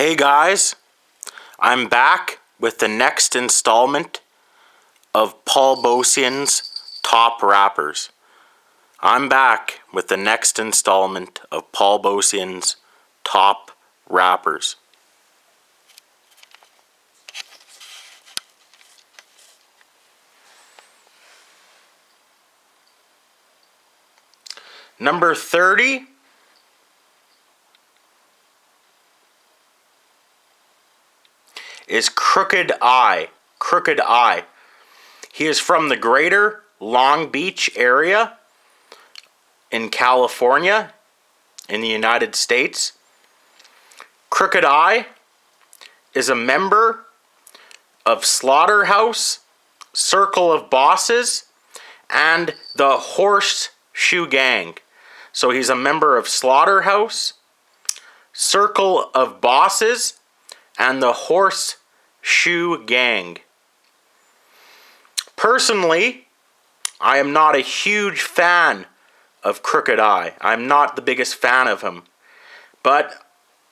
Hey guys, I'm back with the next installment of Paul Bocian's Top Rappers. I'm back with the next installment of Paul Bocian's Top Rappers. Number 30 is Crooked Eye. Crooked Eye. He is from the greater Long Beach area in California, in the United States. Crooked Eye is a member of Slaughterhouse Circle of Bosses and the Horseshoe Gang. So he's a member of Slaughterhouse, Circle of Bosses, and the Horseshoe Gang. Personally, I am not a huge fan of Crooked Eye. I'm not the biggest fan of him. But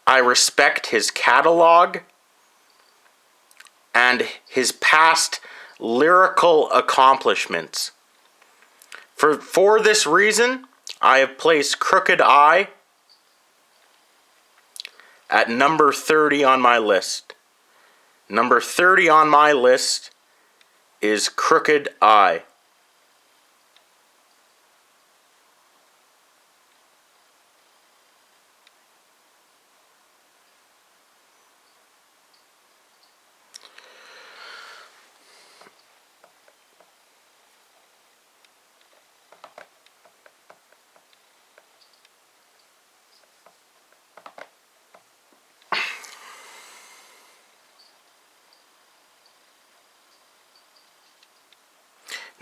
I respect his catalog and his past lyrical accomplishments. For this reason, I have placed Crooked Eye at number 30 on my list. Number 30 on my list is Crooked Eye.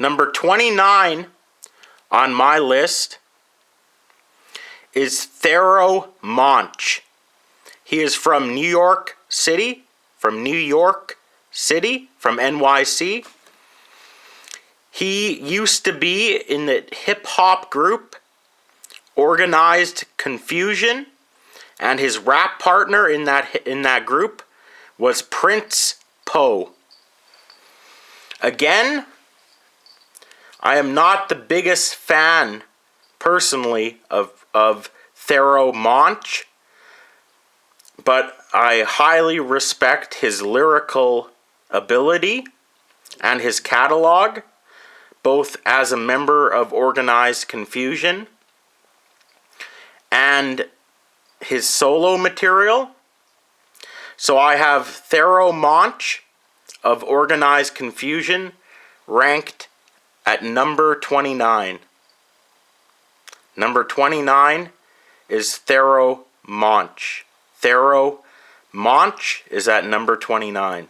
Number 29 on my list is Pharoahe Monch. He is from New York City, from NYC. He used to be in the hip-hop group Organized Konfusion, and his rap partner in that group was Prince Poe. Again, I am not the biggest fan, personally, of Pharoahe Monch, but I highly respect his lyrical ability and his catalog, both as a member of Organized Konfusion and his solo material. So I have Pharoahe Monch of Organized Konfusion ranked at number 29. Number 29 is Pharoahe Monch. Pharoahe Monch is at number 29.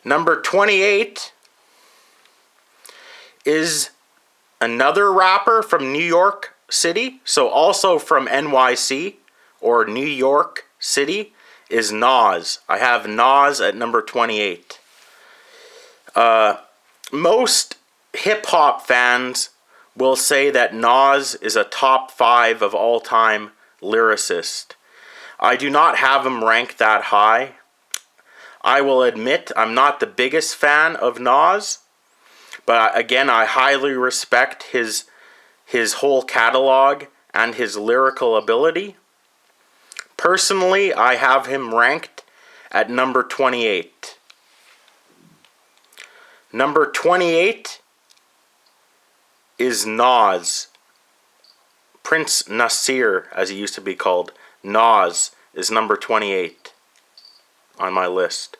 Number 28 is another rapper from New York City, so also from NYC or New York City, is Nas. I have Nas at number 28. Most hip-hop fans will say that Nas is a top 5 of all-time lyricist. I do not have him ranked that high. I will admit I'm not the biggest fan of Nas, but again, I highly respect his whole catalog and his lyrical ability. Personally, I have him ranked at number 28. Number 28 is Nas. Prince Nasir, as he used to be called. Nas is number 28 on my list.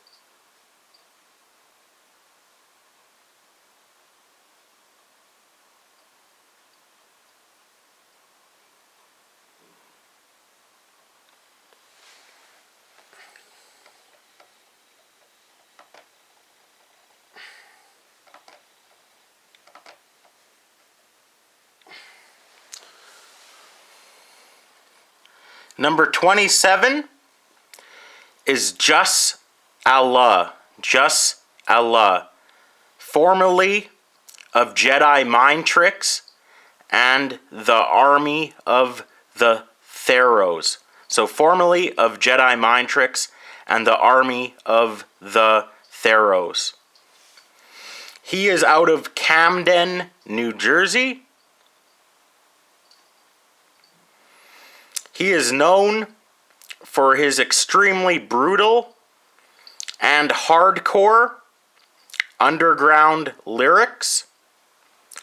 Number 27 is Jus Allah. Jus Allah. Formerly of Jedi Mind Tricks and the Army of the Pharaohs. So formerly of Jedi Mind Tricks and the Army of the Pharaohs. He is out of Camden, New Jersey. He is known for his extremely brutal and hardcore underground lyrics.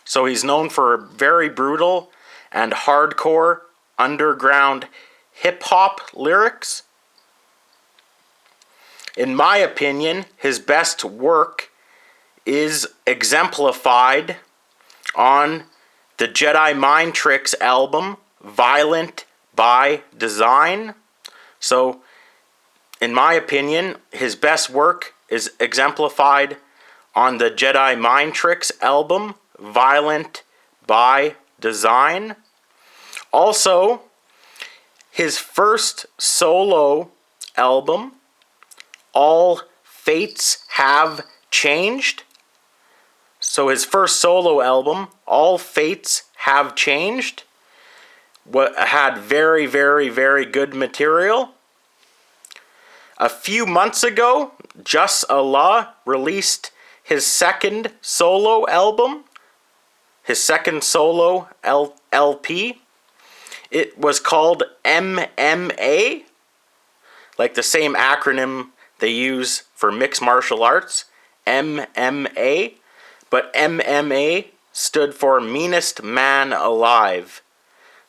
So he's known for very brutal and hardcore underground hip-hop lyrics. In my opinion, his best work is exemplified on the Jedi Mind Tricks album, Violent by Design. So, in my opinion, his best work is exemplified on the Jedi Mind Tricks album, Violent by Design. Also, his first solo album, All Fates Have Changed. So his first solo album, All Fates Have Changed, had very, very, very good material. A few months ago, Jus Allah released his second solo album, his second solo LP. It was called MMA, like the same acronym they use for mixed martial arts, MMA. But MMA stood for Meanest Man Alive.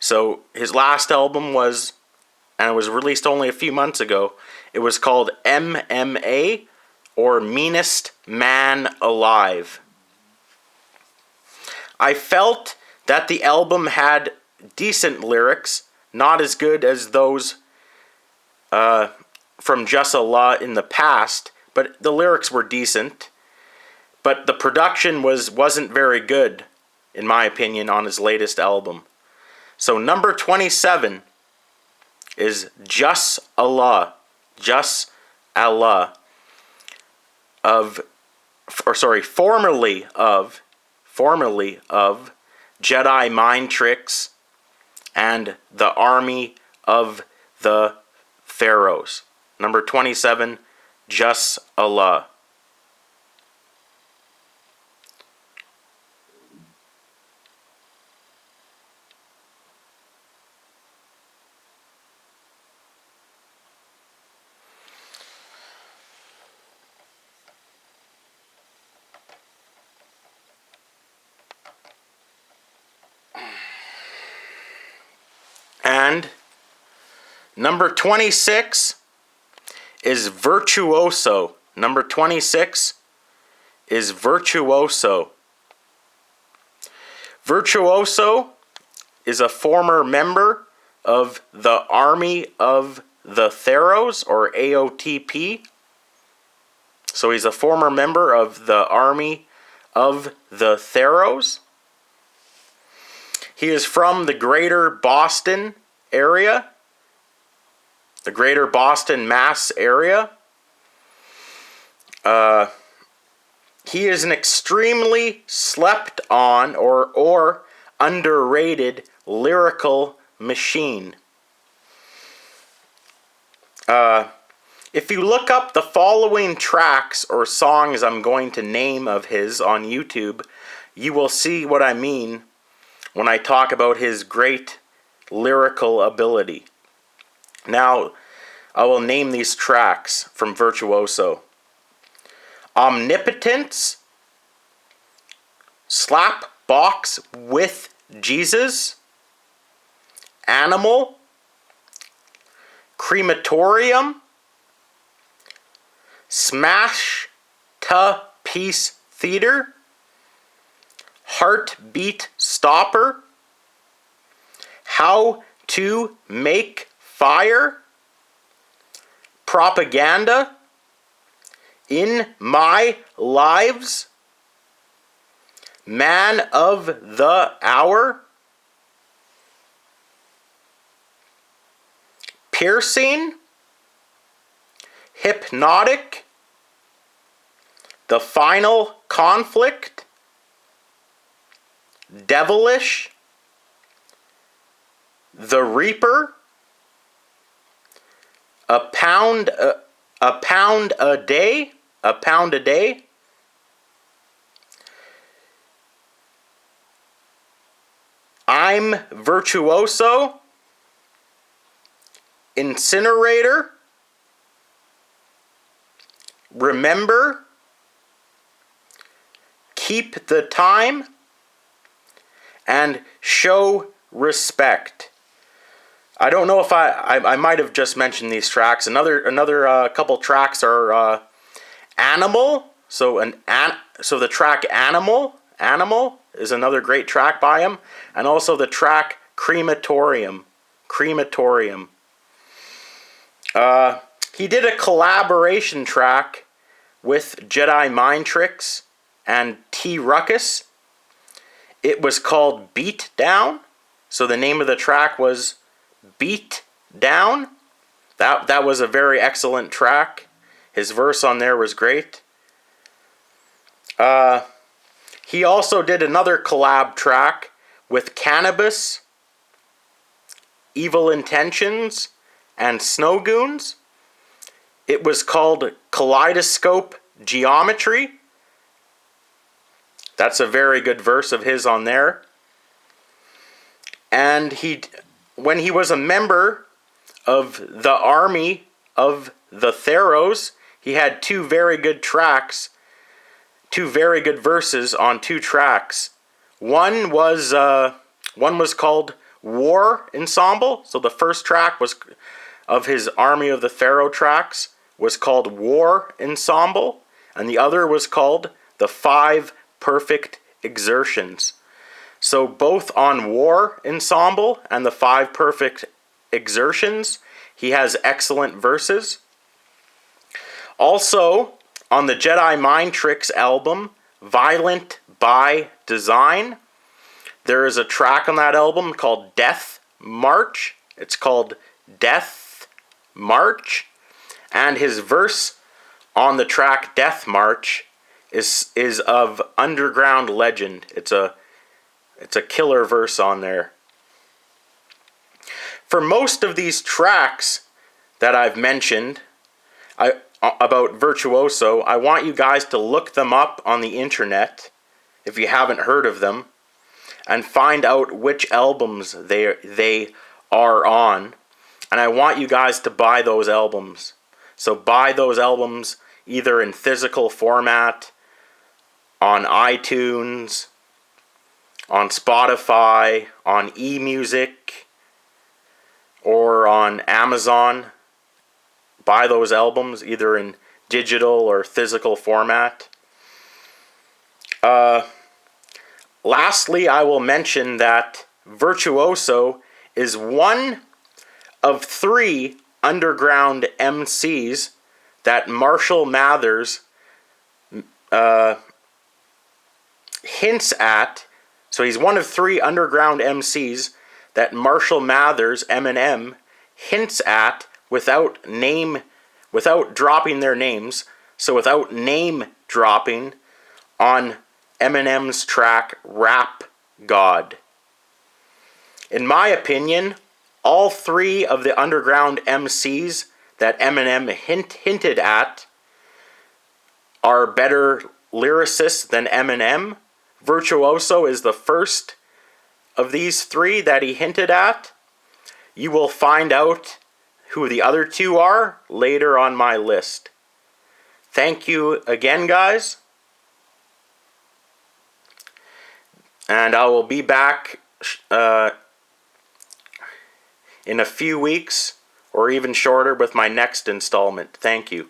So his last album was, and it was released only a few months ago, it was called MMA, or Meanest Man Alive. I felt that the album had decent lyrics, not as good as those from Jus Allah in the past, but the lyrics were decent. But the production wasn't very good, in my opinion, on his latest album. So number 27 is Jus Allah. Jus Allah. Formerly of Jedi Mind Tricks and the Army of the Pharaohs. Number 27, Jus Allah. And number 26 is Virtuoso. Number 26 is Virtuoso. Virtuoso is a former member of the Army of the Pharaohs, or AOTP. So he's a former member of the Army of the Pharaohs. He is from the greater Boston area, the greater Boston, Mass area. He is an extremely slept on or underrated lyrical machine. If you look up the following tracks or songs I'm going to name of his on YouTube, you will see what I mean when I talk about his great lyrical ability. Now, I will name these tracks from Virtuoso. Omnipotence, Slap Box with Jesus, Animal, Crematorium, Smash to Piece Theater, Heartbeat Stopper, How to Make Fire, Propaganda, In My Lives, Man of the Hour, Piercing, Hypnotic, The Final Conflict, Devilish, The Reaper, a pound a day, I'm Virtuoso, Incinerator, Remember, Keep the Time, and Show Respect. I don't know if I might have just mentioned these tracks. Another couple tracks are Animal. So the track Animal is another great track by him, and also the track Crematorium. He did a collaboration track with Jedi Mind Tricks and T. Ruckus. It was called Beat Down. So the name of the track was Beat Down. That was a very excellent track. His verse on there was great. He also did another collab track with Cannabis, Evil Intentions, and Snow Goons. It was called Kaleidoscope Geometry. That's a very good verse of his on there. And when he was a member of the Army of the Pharaohs, he had two very good tracks, two very good verses on two tracks. One was called War Ensemble. So the first track was of his Army of the Pharaoh tracks was called War Ensemble, and the other was called The 5 Perfect Exertions. So both on War Ensemble and The 5 Perfect Exertions, he has excellent verses. Also, on the Jedi Mind Tricks album, Violent by Design, there is a track on that album called Death March. It's called Death March. And his verse on the track Death March is of underground legend. It's a killer verse on there. For most of these tracks that I've mentioned about Virtuoso, I want you guys to look them up on the internet if you haven't heard of them, and find out which albums they are on. And I want you guys to buy those albums. So buy those albums either in physical format, on iTunes, on Spotify, on eMusic, or on Amazon. Buy those albums either in digital or physical format. Lastly, I will mention that Virtuoso is one of 3 underground MCs that Marshall Mathers hints at. So he's one of 3 underground MCs that Marshall Mathers, Eminem, hints at without dropping their names. So without name dropping on Eminem's track Rap God. In my opinion, all 3 of the underground MCs that Eminem hinted at are better lyricists than Eminem. Virtuoso is the first of these 3 that he hinted at. You will find out who the other 2 are later on my list. Thank you again, guys. And I will be back in a few weeks or even shorter with my next installment. Thank you.